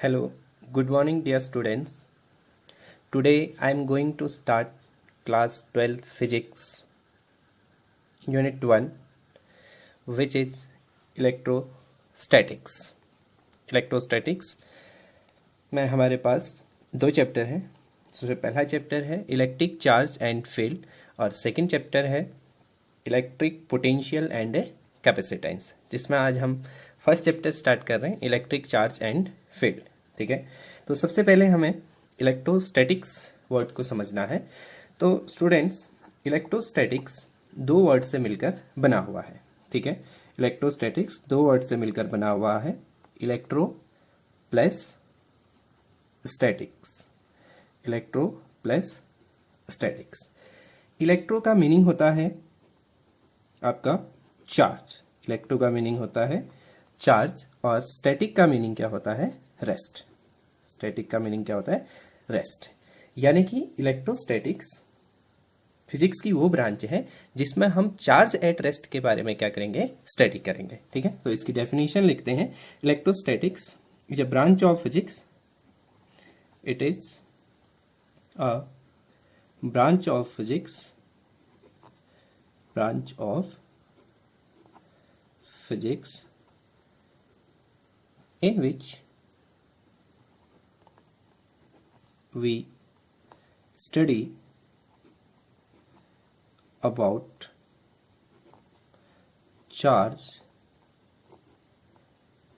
Hello, good morning, dear students. Today I am going to start class 12 physics, unit 1, which is electrostatics. Electrostatics में हमारे पास दो chapter हैं। सबसे पहला chapter है इलेक्ट्रिक चार्ज एंड फील्ड और सेकंड चैप्टर है इलेक्ट्रिक पोटेंशियल एंड कैपेसिटेंस, जिसमें आज हम फर्स्ट चैप्टर स्टार्ट कर रहे हैं इलेक्ट्रिक चार्ज एंड फील्ड। ठीक है, तो सबसे पहले हमें इलेक्ट्रोस्टैटिक्स वर्ड को समझना है। तो स्टूडेंट्स, इलेक्ट्रोस्टैटिक्स दो वर्ड से मिलकर बना हुआ है। ठीक है, इलेक्ट्रोस्टैटिक्स दो वर्ड से मिलकर बना हुआ है, electro plus statics. Electro plus statics. Electro का मीनिंग होता है आपका चार्ज, इलेक्ट्रो का मीनिंग होता है चार्ज, और स्टैटिक का मीनिंग क्या होता है? रेस्ट। स्टैटिक का मीनिंग क्या होता है? रेस्ट। यानी कि इलेक्ट्रोस्टैटिक्स फिजिक्स की वो ब्रांच है जिसमें हम चार्ज एट रेस्ट के बारे में क्या करेंगे? स्टडी करेंगे। ठीक है, तो इसकी डेफिनेशन लिखते हैं। Electrostatics is a branch of physics. It is a branch of physics in which we study about charge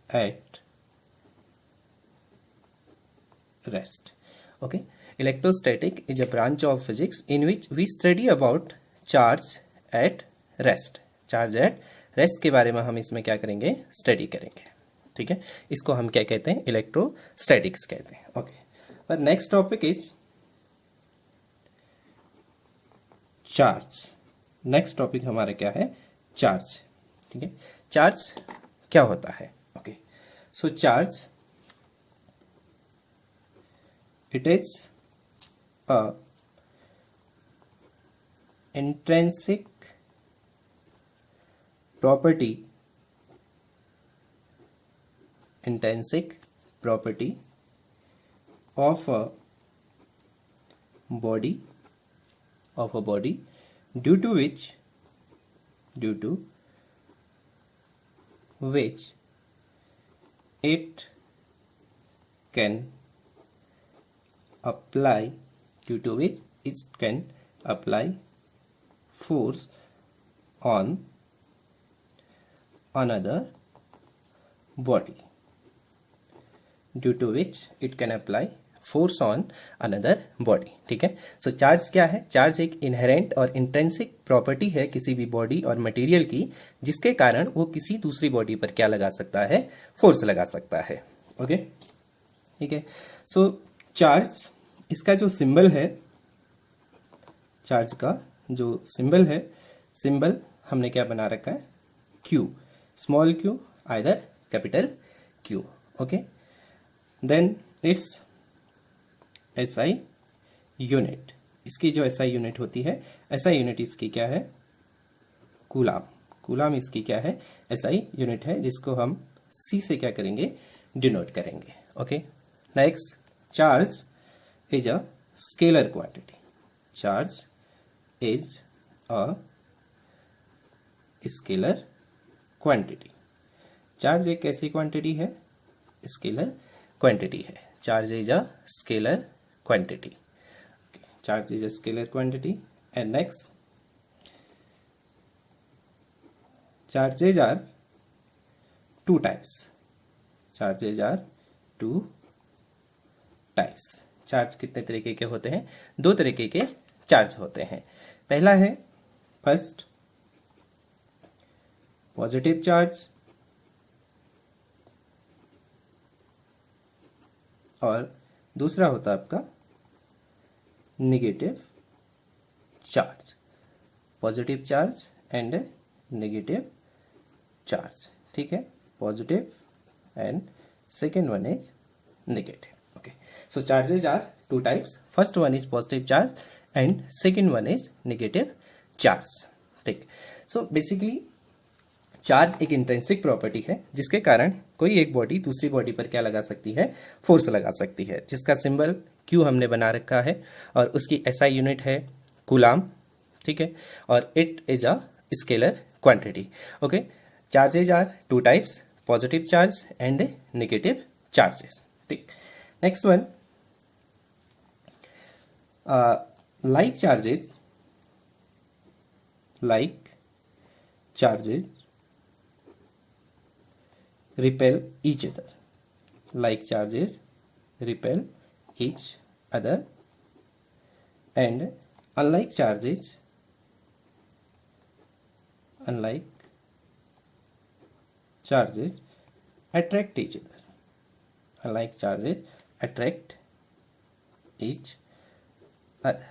at rest. Okay, electrostatic is a branch of physics in which we study about charge at rest. Charge at rest के बारे में हम इसमें क्या करेंगे? Study करेंगे। ठीक है, इसको हम क्या कहते हैं? इलेक्ट्रोस्टैटिक्स कहते हैं। ओके, और next topic is charge. Next topic हमारा क्या है? चार्ज। ठीक है, चार्ज क्या होता है? Okay, so charge it is a intrinsic property of a body due to which it can apply force on another body. ठीक है, सो चार्ज क्या है? चार्ज एक इनहेरेंट और इंट्रिंसिक प्रॉपर्टी है किसी भी बॉडी और मटेरियल की, जिसके कारण वो किसी दूसरी बॉडी पर क्या लगा सकता है? फोर्स लगा सकता है। ओके, ठीक है, सो चार्ज, इसका जो सिंबल है, चार्ज का जो सिंबल है, सिंबल हमने क्या बना रखा है? Q, small Q, either capital Q. Okay, then it's SI unit. इसकी जो एसआई यूनिट होती है, एसआई यूनिट इसकी क्या है? कूलाम। कूलाम इसकी क्या है? एसआई यूनिट है, जिसको हम सी से क्या करेंगे? डिनोट करेंगे। Okay, next, charge is a scalar quantity. Charge is a scalar quantity. Charge एक ऐसी क्वांटिटी है, स्केलर क्वांटिटी है। Charge is a scalar quantity. Charge is a scalar quantity. And next, charges are two types. Charges are two types. Charge कितने तरीके के होते हैं? दो तरीके के चार्ज होते हैं। पहला है फर्स्ट पॉजिटिव चार्ज, और दूसरा होता है आपका negative charge. Positive charge and negative charge. ठीक है, positive and second one is negative. Okay, so charges are two types. First one is positive charge and second one is negative charge. ठीक, so basically charge एक intrinsic property है जिसके कारण कोई एक body दूसरी बॉडी पर क्या लगा सकती है, फोर्स लगा सकती है, जिसका सिंबल क्यू हमने बना रखा है और उसकी एसआई यूनिट है कूलाम, ठीक है, और it is a scalar quantity. Okay, charges are two types, positive charge and negative charges. ठीक, next one, like charges repel each other, like charges repel each other, and unlike charges attract each other, unlike charges attract each other.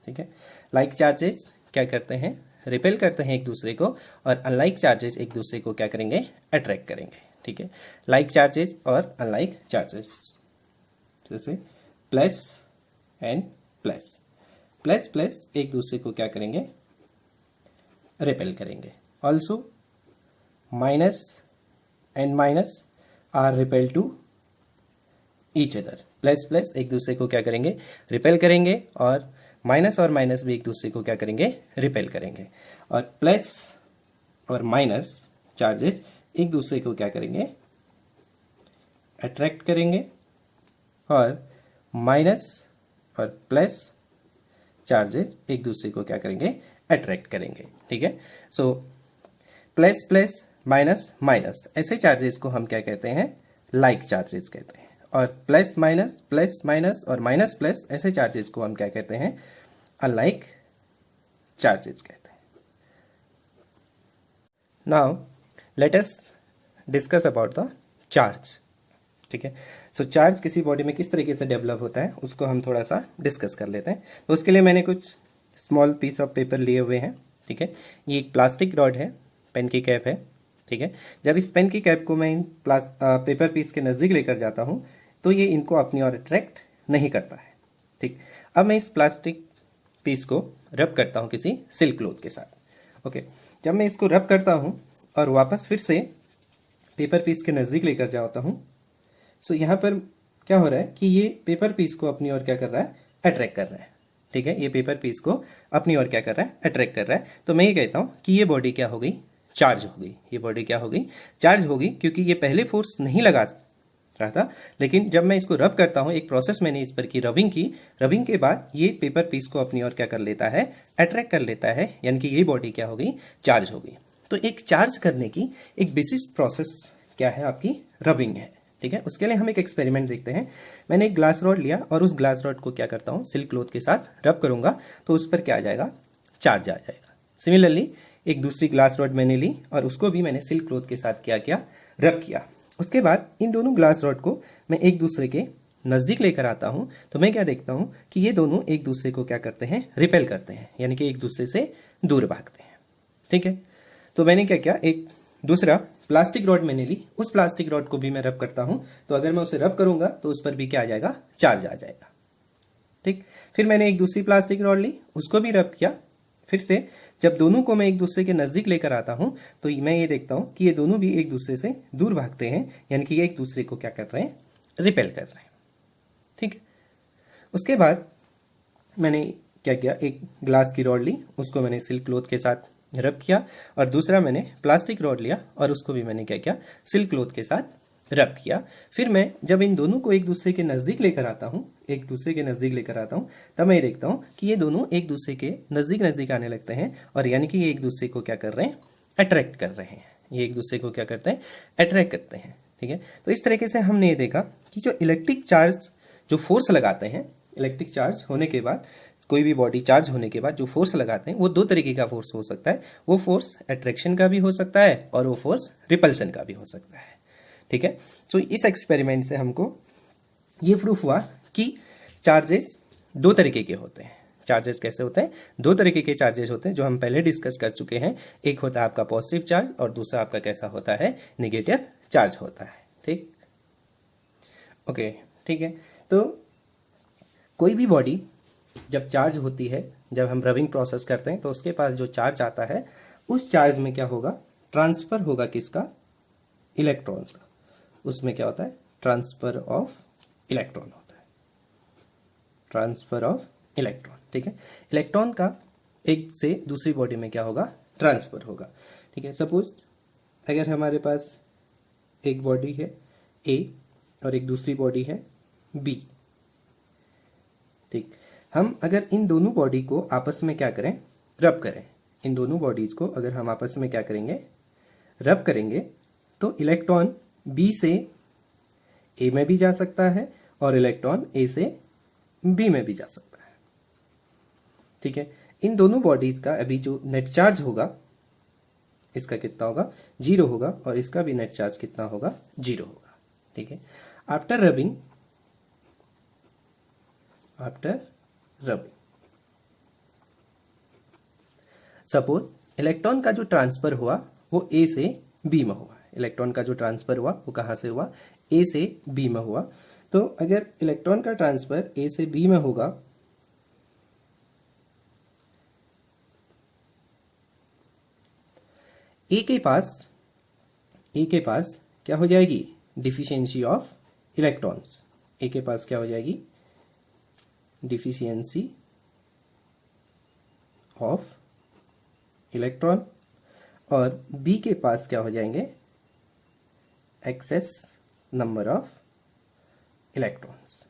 ठीक है, like charges क्या करते हैं, repel करते हैं एक दूसरे को, और अनलाइक चार्जेस एक दूसरे को क्या करेंगे, अट्रैक्ट करेंगे। ठीक है, लाइक चार्जेस और अनलाइक चार्जेस, जैसे plus and plus, plus plus एक दूसरे को क्या करेंगे, रिपेल करेंगे। Also minus and minus are repel to each other, plus plus एक दूसरे को क्या करेंगे, रिपेल करेंगे, और माइनस भी एक दूसरे को क्या करेंगे, रिपेल करेंगे। और प्लस और माइनस चार्जेस एक दूसरे को क्या करेंगे, अट्रैक्ट करेंगे, और माइनस और प्लस चार्जेस एक दूसरे को क्या करेंगे, अट्रैक्ट करेंगे। ठीक है, so plus plus minus minus ऐसे चार्जेस को हम क्या कहते हैं, लाइक चार्जेस कहते हैं, और प्लस माइनस और माइनस प्लस ऐसे चार्जेस को हम क्या कहते हैं, अनलाइक चार्जेस कहते हैं। Now let us discuss about the charge. ठीक है, सो चार्ज किसी बॉडी में किस तरीके से डेवलप होता है उसको हम थोड़ा सा डिस्कस कर लेते हैं। तो उसके लिए मैंने कुछ स्मॉल पीस ऑफ पेपर लिए हुए हैं। ठीक है, ये एक प्लास्टिक रॉड है, पेन की कैप है। ठीक है, जब इस पेन की कैप को मैं इन पेपर पीस के नज़दीक लेकर जाता हूँ तो ये इनको अपनी ओर अट्रैक्ट नहीं करता है। ठीक, अब मैं इस प्लास्टिक पीस को रब करता हूँ किसी सिल्क क्लॉथ के साथ। ओके, जब मैं इसको रब करता हूँ और वापस फिर से पेपर पीस के नज़दीक लेकर जाता हूँ, सो यहाँ पर क्या हो रहा है कि ये पेपर पीस को अपनी ओर क्या कर रहा है, अट्रैक्ट कर रहा है। ठीक है, ये पेपर पीस को अपनी ओर क्या कर रहा है, अट्रैक्ट कर रहा है। तो मैं ये कहता हूँ कि ये बॉडी क्या हो गई, चार्ज हो गई। ये बॉडी क्या हो गई, चार्ज हो गई, क्योंकि ये पहले फोर्स नहीं लगा रहा था, लेकिन जब मैं इसको रब करता हूं, एक प्रोसेस मैंने इस पर की, रबिंग की, रबिंग के बाद ये पेपर पीस को अपनी ओर क्या कर लेता है, अट्रैक्ट कर लेता है, यानी कि ये बॉडी क्या हो गई, चार्ज हो गई। तो एक चार्ज करने की एक बेसिक प्रोसेस क्या है, आपकी रबिंग है। ठीक है, उसके लिए हम एक एक्सपेरिमेंट देखते हैं। मैंने एक ग्लास रॉड लिया और उस ग्लास रॉड को क्या करता हूँ, सिल्क क्लॉथ के साथ रब करूंगा तो उस पर क्या आ जाएगा, चार्ज आ जाएगा। सिमिलरली एक दूसरी ग्लास रॉड मैंने ली और उसको भी मैंने सिल्क क्लॉथ के साथ क्या किया, रब किया। उसके बाद इन दोनों ग्लास रॉड को मैं एक दूसरे के नज़दीक लेकर आता हूं तो मैं क्या देखता हूं कि ये दोनों एक दूसरे को क्या करते हैं, रिपेल करते हैं, यानी कि एक दूसरे से दूर भागते हैं। ठीक है, तो मैंने क्या किया, एक दूसरा प्लास्टिक रॉड मैंने ली, उस प्लास्टिक रॉड को भी मैं रब करता हूं, तो अगर मैं उसे रब करूंगा तो उस पर भी क्या आ जाएगा, चार्ज आ जाएगा। ठीक, फिर मैंने एक दूसरी प्लास्टिक रॉड ली, उसको भी रब किया। फिर से जब दोनों को मैं एक दूसरे के नज़दीक लेकर आता हूं तो मैं ये देखता हूं कि ये दोनों भी एक दूसरे से दूर भागते हैं, यानी कि ये एक दूसरे को क्या कर रहे हैं, रिपेल कर रहे हैं। ठीक, उसके बाद मैंने क्या किया, एक ग्लास की रॉड ली, उसको मैंने सिल्क क्लॉथ के साथ रब किया, और दूसरा मैंने प्लास्टिक रॉड लिया और उसको भी मैंने क्या किया, सिल्क क्लॉथ के साथ रब किया। फिर मैं जब इन दोनों को एक दूसरे के नज़दीक लेकर आता हूँ, एक दूसरे के नज़दीक लेकर आता हूँ, तब मैं देखता हूँ कि ये दोनों एक दूसरे के नज़दीक आने लगते हैं, और यानी कि ये एक दूसरे को क्या कर रहे हैं, अट्रैक्ट कर रहे हैं। ये एक दूसरे को क्या करते हैं, अट्रैक्ट करते हैं। ठीक है, तो इस तरीके से हमने ये देखा कि जो इलेक्ट्रिक चार्ज, जो फोर्स लगाते हैं, इलेक्ट्रिक चार्ज होने के बाद, कोई भी बॉडी चार्ज होने के बाद जो फोर्स लगाते हैं वो दो तरीके का फोर्स हो सकता है। वो फोर्स अट्रैक्शन का भी हो सकता है और वो फोर्स रिपल्सन का भी हो सकता है। ठीक है, तो इस एक्सपेरिमेंट से हमको ये प्रूफ हुआ कि चार्जेस दो तरीके के होते हैं। चार्जेस कैसे होते हैं, दो तरीके के चार्जेस होते हैं, जो हम पहले डिस्कस कर चुके हैं। एक होता है आपका पॉजिटिव चार्ज और दूसरा आपका कैसा होता है, नेगेटिव चार्ज होता है। ठीक, ओके, ठीक है। तो कोई भी बॉडी जब चार्ज होती है, जब हम रबिंग प्रोसेस करते हैं तो उसके पास जो चार्ज आता है, उस चार्ज में क्या होगा, ट्रांसफर होगा किसका, इलेक्ट्रॉन्स का, उसमें क्या होता है, ट्रांसफर ऑफ इलेक्ट्रॉन होता है, ट्रांसफर ऑफ इलेक्ट्रॉन। ठीक है, इलेक्ट्रॉन का एक से दूसरी बॉडी में क्या होगा, ट्रांसफर होगा। ठीक है, सपोज अगर हमारे पास एक बॉडी है ए और एक दूसरी बॉडी है बी। ठीक, हम अगर इन दोनों बॉडी को आपस में क्या करें, रब करें, इन दोनों बॉडीज को अगर हम आपस में क्या करेंगे, रब करेंगे, तो इलेक्ट्रॉन बी से ए में भी जा सकता है और इलेक्ट्रॉन ए से बी में भी जा सकता है। ठीक है, इन दोनों बॉडीज का अभी जो नेट चार्ज होगा, इसका कितना होगा, 0 होगा, और इसका भी नेट चार्ज कितना होगा, 0 होगा। ठीक है, आफ्टर रबिंग सपोज इलेक्ट्रॉन का जो ट्रांसफर हुआ वो ए से बी में हुआ, इलेक्ट्रॉन का जो ट्रांसफर हुआ वो कहां से हुआ, ए से बी में हुआ। तो अगर इलेक्ट्रॉन का ट्रांसफर ए से बी में होगा, ए के पास क्या हो जाएगी, डिफिशियंसी ऑफ इलेक्ट्रॉन्स, ए के पास क्या हो जाएगी, डिफिशियंसी ऑफ इलेक्ट्रॉन, और बी के पास क्या हो जाएंगे, एक्सेस नंबर ऑफ इलेक्ट्रॉन्स।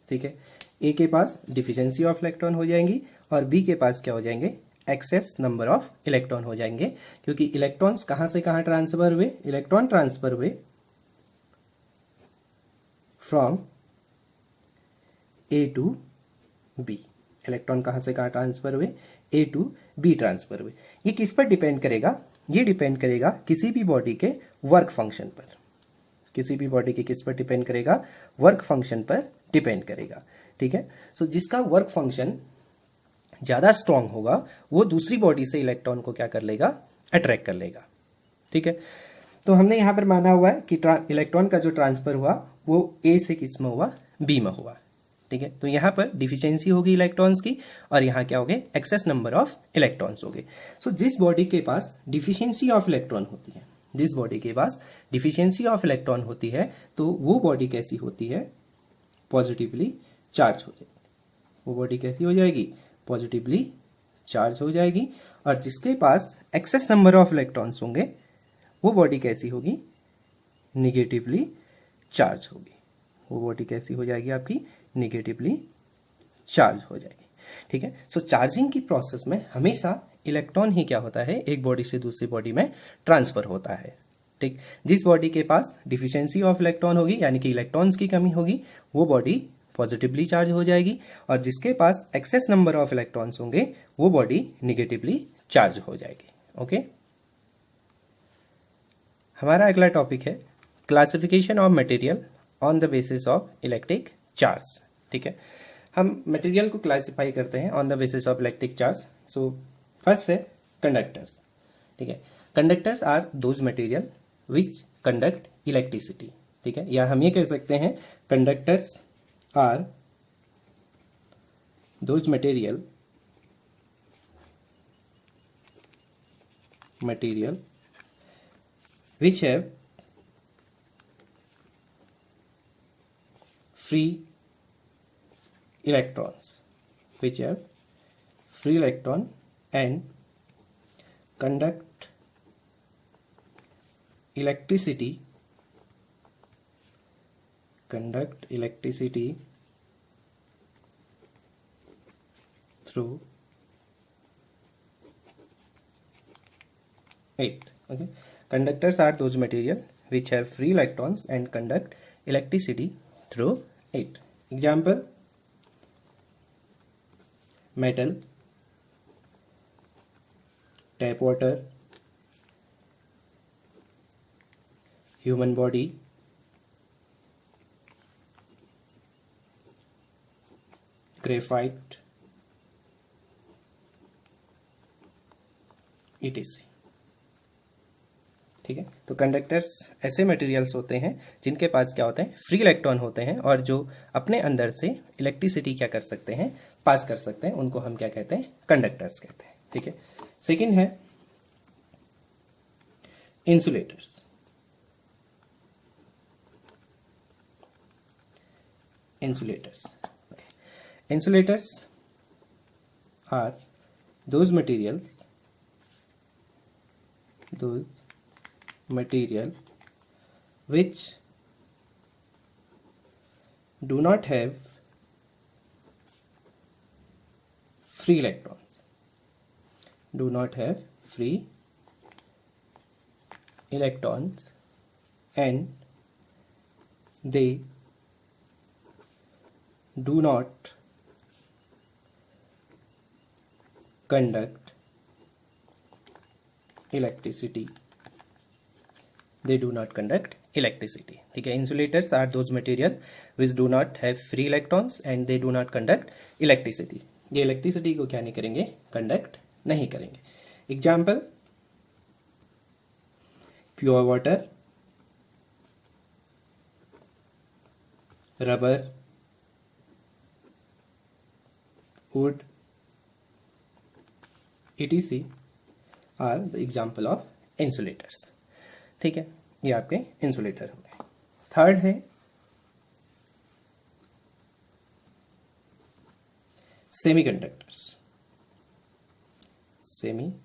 ठीक है, ए के पास डिफिशियंसी ऑफ इलेक्ट्रॉन हो जाएंगी और बी के पास क्या हो जाएंगे, एक्सेस नंबर ऑफ इलेक्ट्रॉन हो जाएंगे, क्योंकि इलेक्ट्रॉन्स कहां से कहां ट्रांसफर हुए, इलेक्ट्रॉन ट्रांसफर हुए from A to B, electron कहां से कहां ट्रांसफर हुए, ए टू बी ट्रांसफर हुए। ये किस पर डिपेंड करेगा, ये डिपेंड करेगा किसी भी बॉडी के वर्क फंक्शन पर, किसी भी बॉडी के किस पर डिपेंड करेगा, वर्क फंक्शन पर डिपेंड करेगा। ठीक है, सो जिसका वर्क फंक्शन ज्यादा स्ट्रांग होगा वो दूसरी बॉडी से इलेक्ट्रॉन को क्या कर लेगा, अट्रैक्ट कर लेगा। ठीक है, तो हमने यहां पर माना हुआ है कि इलेक्ट्रॉन का जो ट्रांसफर हुआ वो ए से किस में हुआ, बी में हुआ। ठीक है, तो यहां पर डिफिशियंसी होगी इलेक्ट्रॉन्स की और यहां क्या हो गए, एक्सेस नंबर ऑफ इलेक्ट्रॉन्स हो गए। सो जिस बॉडी के पास डिफिशियंसी ऑफ इलेक्ट्रॉन होती है, जिस बॉडी के पास डिफिशियंसी ऑफ इलेक्ट्रॉन होती है, तो वो बॉडी कैसी होती है, पॉजिटिवली चार्ज हो जाएगी, वो बॉडी कैसी हो जाएगी, पॉजिटिवली चार्ज हो जाएगी। और जिसके पास एक्सेस नंबर ऑफ इलेक्ट्रॉन्स होंगे वो बॉडी कैसी होगी, निगेटिवली चार्ज होगी, वो बॉडी कैसी हो जाएगी आपकी, निगेटिवली चार्ज हो जाएगी। ठीक है, सो चार्जिंग की प्रोसेस में हमेशा इलेक्ट्रॉन ही क्या होता है, एक बॉडी से दूसरी बॉडी में ट्रांसफर होता है। ठीक, जिस बॉडी के पास डिफिशियंसी ऑफ इलेक्ट्रॉन होगी यानी कि इलेक्ट्रॉन्स की कमी होगी, वो बॉडी पॉजिटिवली चार्ज हो जाएगी, और जिसके पास एक्सेस नंबर ऑफ इलेक्ट्रॉन्स होंगे वो बॉडी निगेटिवली चार्ज हो जाएगी। ओके, हमारा अगला टॉपिक है classification of material on the basis of electric charge. ठीक है, हम मटेरियल को क्लासिफाई करते हैं on the basis of electric charge. So first है कंडक्टर्स। ठीक है, conductors are those material which conduct electricity. ठीक है, या हम ये कह सकते हैं conductors are those material which have free electrons, and conduct electricity through it. Okay, conductors are those material which have free electrons and conduct electricity through it. Example: metal, tap water, human body, graphite, etc. ठीक है, तो conductors ऐसे materials होते हैं जिनके पास क्या होते हैं, फ्री इलेक्ट्रॉन होते हैं और जो अपने अंदर से इलेक्ट्रिसिटी क्या कर सकते हैं, पास कर सकते हैं, उनको हम क्या कहते हैं, कंडक्टर्स कहते हैं। ठीक है, सेकंड है insulators. Insulators. Okay. Insulators are those material which do not have free electrons. Do not have free electrons, and they do not conduct electricity. They do not conduct electricity. ठीक है, insulators are those material which do not have free electrons and they do not conduct electricity. ये electricity को क्या नहीं करेंगे, conduct नहीं करेंगे. Example, pure water, rubber, wood, etc. are the example of insulators. ठीक है, ये आपके इंसुलेटर हो गए. थर्ड है सेमीकंडक्टर्स. सेमीकंडक्टर्स,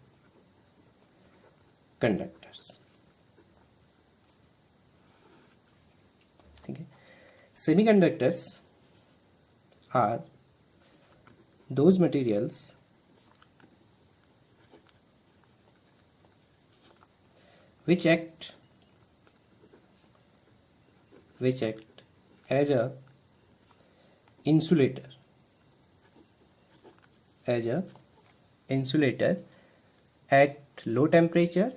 ठीक है. Semiconductors are those materials which act as a insulator at low temperature,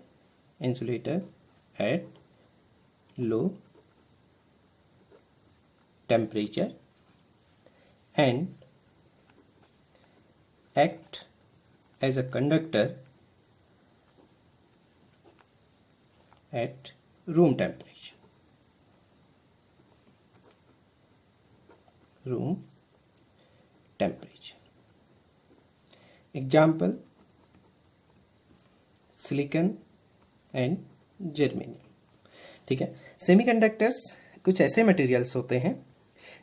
and act as a conductor at room temperature. Example, silicon and germanium. ठीक है, सेमीकंडक्टर्स कुछ ऐसे मटेरियल्स होते हैं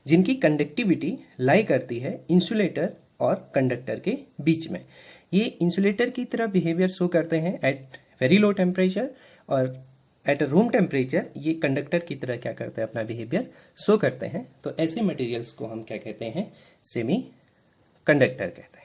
जिनकी कंडक्टिविटी लाई करती है इंसुलेटर और कंडक्टर के बीच में. ये इंसुलेटर की तरह बिहेवियर शो करते हैं एट वेरी लो टेम्परेचर, और एट अ रूम टेम्परेचर ये कंडक्टर की तरह क्या करते हैं, अपना बिहेवियर शो करते हैं. तो ऐसे मटेरियल्स को हम क्या कहते हैं, सेमी कंडक्टर कहते हैं.